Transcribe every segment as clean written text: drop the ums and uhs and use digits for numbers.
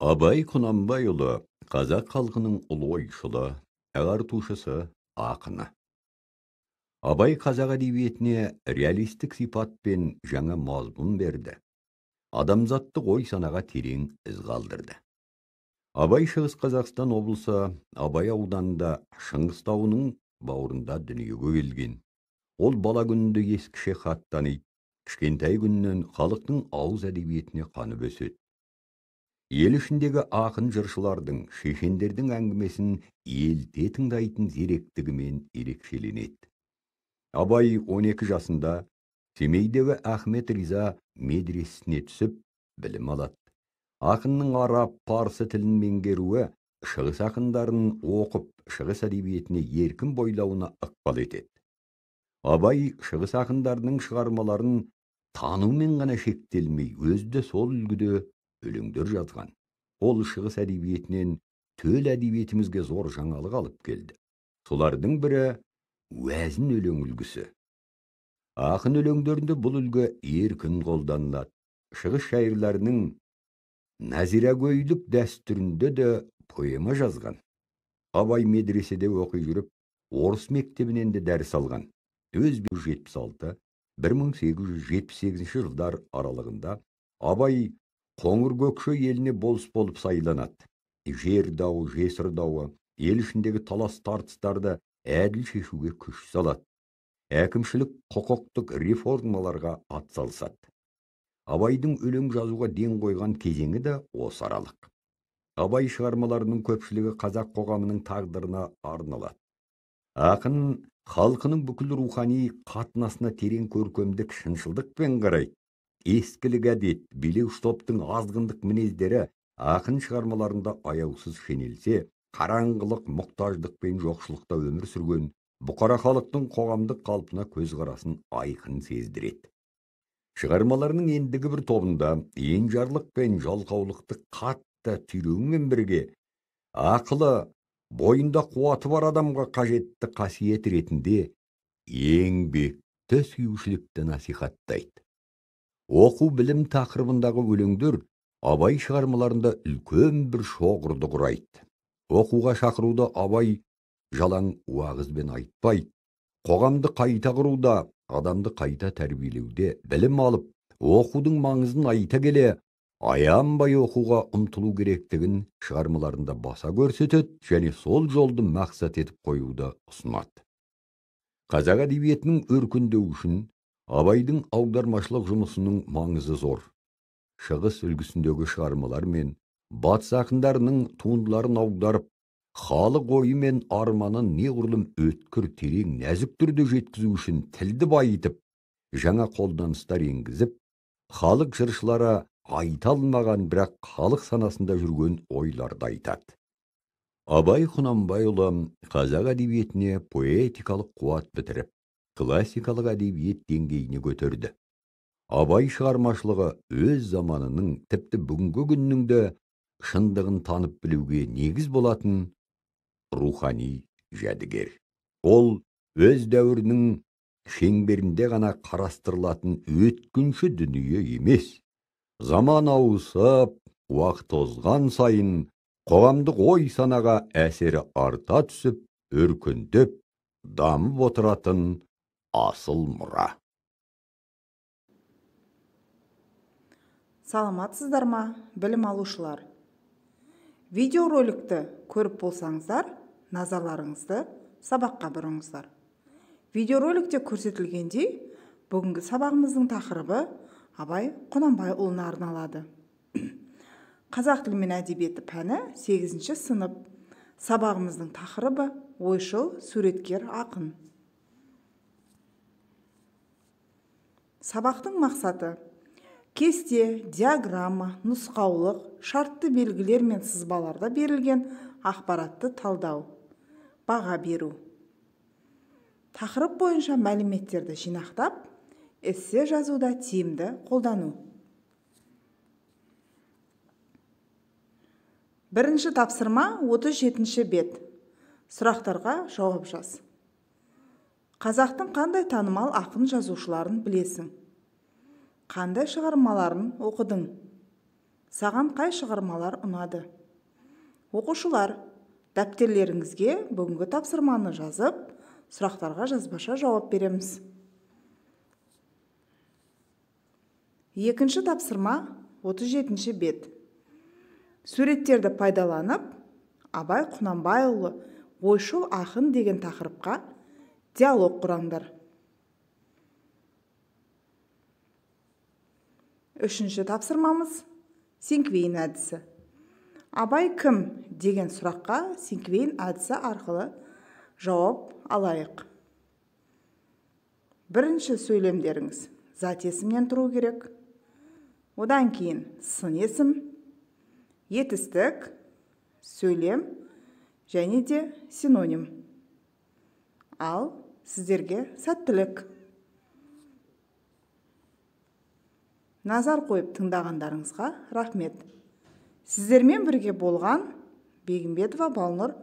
Абай Құнанбайұлы қазақ халқының ұлы ойшылы, ағартушысы, ақыны. Абай қазақ әдебиетіне реалистік сипат пен жаңа мазмұн берді. Адамзаттық ой санаға терең із қалдырды. Абай Шығыс Қазақстан облысы Абай ауданында Шыңғыс тауының бауырында дүниеге келген. Ол бала күнінде ескіше хат таниды. Кішкентай күннен халықтың ауыз әдебиетіне қанып өседі. Ел ішіндегі ақын жыршылардың, шешендердің әңгімесін елте тыңдайтын зеректігімен ерекшеленеді. Абай 12 жасында Семейдегі Ахмет Риза медресесіне түсіп, білім алады. Ақынның араб, парсы тілін меңгеруі шығыс ақындарын оқып, шығыс әдебиетіне еркін бойлауына ықпал етеді. Абай шығыс ақындарының шығармаларын танумен ғана шектелмей, өзді сол үлгіде өлеңдер жазған. Ол шығыс әдебиетінен төл әдебиетімізге зор жаңалық алып келді. Солардың бірі уәзін өлең үлгісі. Ақын өлеңдерінде бұл үлгі еркін қолданылады. Шығыс шайырларының нәзирагөйлік дәстүрінде де поэма жазған. Абай медреседе оқи жүріп, орыс мектебінен де дәріс алған. 1876-1878 жылдар аралығында Абай Қоңыр-Көкше еліне болыс болып сайланады. Жер дауы, жесір дауы, ел ішіндегі талас тартыстарды әділ шешуге күш салады. Әкімшілік құқықтық реформаларға атсалысады. Абайдың өлең жазуға ден қойған кезеңі де осы аралық. Абай шығармаларының көпшілігі қазақ қоғамының тағдырына арналады. Ақын халқының бүкіл рухани қатынасына терең көркемдік шыншылдықпен қарайды. Ескілік әдет, билеуші топтың азғындық мінездері ақын шығармаларында аяусыз шенелсе, қараңғылық, мұқтаждық пен жоқшылықта өмір сүрген бұқара халықтың қоғамдық қалпына көзқарасын айқын сездіреді. Шығармаларының ендігі бір тобында енжарлық пен жалқаулықты қатты түйреумен бірге ақылы, бойында қуаты бар адамға қажетті қасиет ретінде еңбекті сүюшілікті насихаттайды. Оқу білім тақырыбындағы өлеңдер Абай шығармаларында үлкен бір шоғырды құрайды. Оқуға шақыруда Абай жалаң уағызбен айтпайды. Қоғамды қайта құруда, адамды қайта тәрбиелеуде білім алып, оқудың маңызын айта келе, аянбай оқуға ұмтылу керектігін шығармаларында баса көрсетеді және сол жолды мақсат етіп қоюды ұсынады. Қазақ әдебиетінің өркендеуі үшін Абайдың аудармашылық жұмысының маңызы зор. Шығыс үлгісіндегі шығармалар мен батыс ақындарының туындыларын аударып, халық ойы мен арманын неғұрлым өткір, терең, нәзік түрде жеткізу үшін тілді байытып, жаңа қолданыстар енгізіп, халық жыршылары айта алмаған, бірақ халық санасында жүрген ойларды айтады. Абай Құнанбайұлы қазақ әдебиетіне поэтикалық қуат бітіріп, классикалық әдебиет деңгейіне көтерді. Абай шығармашылығы өз заманының, тіпті бүгінгі күннің де шындығын танып білуге негіз болатын рухани жәдігер. Ол өз дәуірінің шеңберінде ғана қарастырылатын өткінші дүние емес. Заман ауысып, уақыт озған сайын қоғамдық ой санаға әсері арта түсіп, өркендеп, дамып отыратын асыл мұра. Саламатсыздар ма, білім алушылар? Видеороликті көріп болсаңыздар, назарларыңызды сабаққа бұрыңыздар. Видеороликте көрсетілгендей, бүгінгі сабағымыздың тақырыбы Абай Құнанбайұлына арналады. Қазақ тілі мен әдебиеті пәні 8-ші сынып. Сабағымыздың тақырыбы ойшыл, суреткер, ақын. Сабақтың мақсаты: кесте, диаграмма, нұсқаулық, шартты белгілер мен сызбаларда берілген ақпаратты талдау, баға беру. Тақырып бойынша мәліметтерді жинақтап, эссе жазуда тиімді қолдану. Бірінші тапсырма 37-ші бет. Сұрақтарға жауап жаз. Қазақтың қандай танымал ақын жазушыларын білесің? Қандай шығармаларын оқыдың? Саған қай шығармалар ұнады? Оқушылар, дәптерлеріңізге бүгінгі тапсырманы жазып, сұрақтарға жазбаша жауап береміз. Екінші тапсырма 37-ші бет. Суреттерді пайдаланып, Абай Құнанбайұлы ойшыл ақын деген тақырыпқа диалог құраңдар. Үшінші тапсырмамыз Синквейн әдісі. Абай кім деген сұраққа Синквейн әдісі арқылы жауап алайық. Бірінші сөйлемдеріңіз зат есімнен тұру керек. Одан кейін сын есім, етістік, сөйлем және де синоним. Ал сіздерге сәттілік. Назар қойып тыңдағандарыңызға рахмет. Сіздермен бірге болған Бегімбетова Балнұр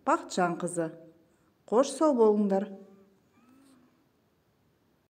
Бақытжанқызы. Қош сау болыңдар.